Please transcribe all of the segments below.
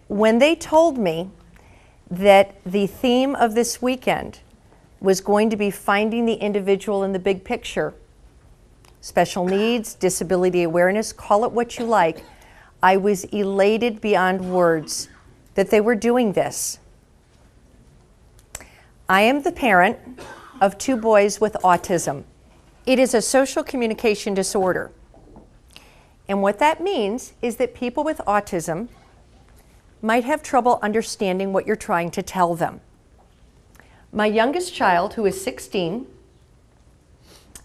when they told me that the theme of this weekend was going to be finding the individual in the big picture, special needs, disability awareness, call it what you like, I was elated beyond words that they were doing this. I am the parent of 2 boys with autism. It is a social communication disorder. And what that means is that people with autism might have trouble understanding what you're trying to tell them. My youngest child, who is 16,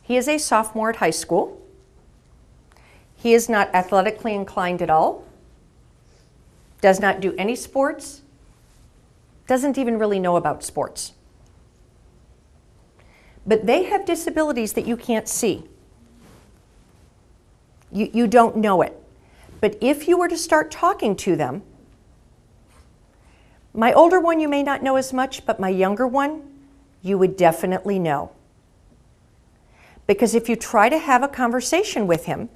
he is a sophomore at high school. He is not athletically inclined at all, does not do any sports, doesn't even really know about sports. But they have disabilities that you can't see. You don't know it. But if you were to start talking to them, my older one you may not know as much, but my younger one, you would definitely know. Because if you try to have a conversation with him,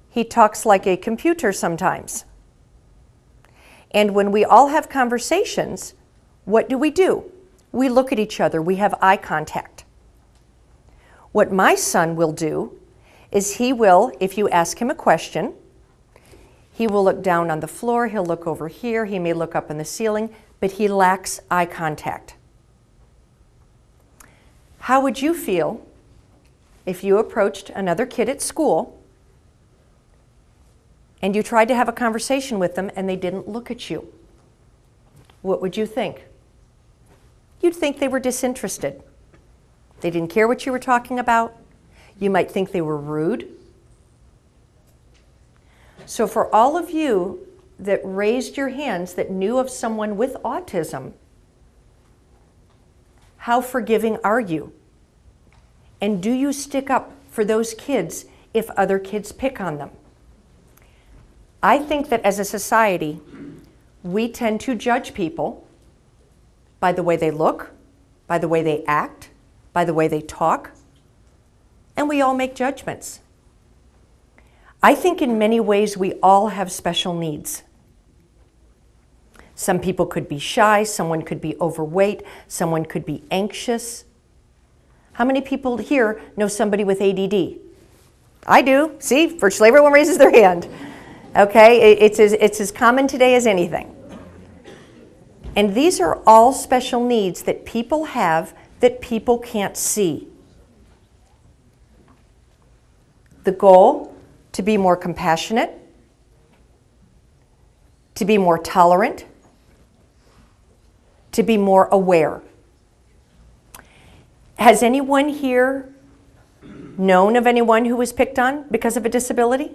he talks like a computer sometimes. And when we all have conversations, what do? We look at each other, we have eye contact. What my son will do is he will, if you ask him a question, he will look down on the floor, he'll look over here, he may look up in the ceiling, but he lacks eye contact. How would you feel if you approached another kid at school and you tried to have a conversation with them and they didn't look at you? What would you think? You'd think they were disinterested. They didn't care what you were talking about. You might think they were rude. So for all of you that raised your hands that knew of someone with autism, how forgiving are you? And do you stick up for those kids if other kids pick on them? I think that as a society, we tend to judge people by the way they look, by the way they act, by the way they talk, and we all make judgments. I think in many ways we all have special needs. Some people could be shy, someone could be overweight, someone could be anxious. How many people here know somebody with ADD? I do. See, virtually everyone raises their hand. Okay, it's as common today as anything. And these are all special needs that people have that people can't see. The goal, to be more compassionate, to be more tolerant, to be more aware. Has anyone here known of anyone who was picked on because of a disability?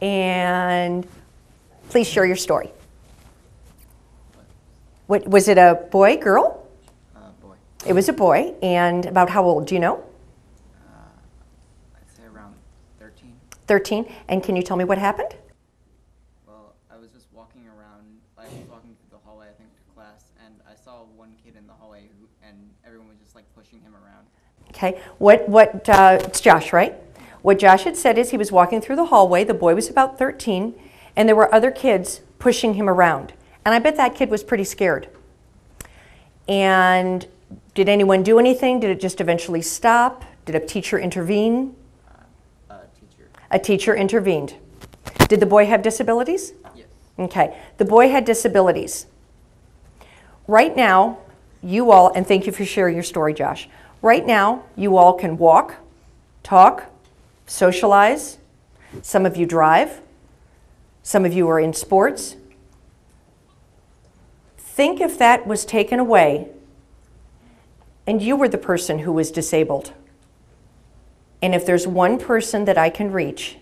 And please share your story. What, was it a boy, girl? Boy. It was a boy. And about how old, do you know? I'd say around 13. 13. And can you tell me what happened? Well, I was just walking around, I was walking through the hallway, I think, to class, and I saw one kid in the hallway and everyone was just like pushing him around. Okay. It's Josh, right? What Josh had said is he was walking through the hallway, the boy was about 13, and there were other kids pushing him around. And I bet that kid was pretty scared. And did anyone do anything? Did it just eventually stop? Did a teacher intervene? A teacher intervened. Did the boy have disabilities? Yes. Okay. The boy had disabilities. Right now, you all, and thank you for sharing your story, Josh. Right now, you all can walk, talk, socialize. Some of you drive. Some of you are in sports. Think if that was taken away and you were the person who was disabled. And if there's one person that I can reach,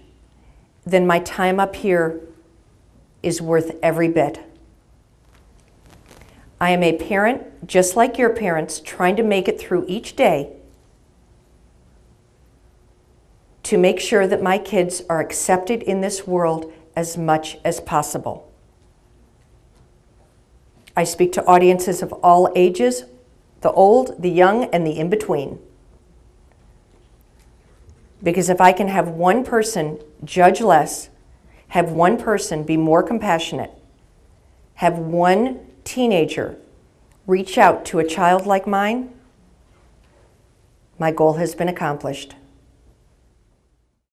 then my time up here is worth every bit. I am a parent, just like your parents, trying to make it through each day to make sure that my kids are accepted in this world as much as possible. I speak to audiences of all ages, the old, the young, and the in-between. Because if I can have one person judge less, have one person be more compassionate, have one teenager reach out to a child like mine, my goal has been accomplished.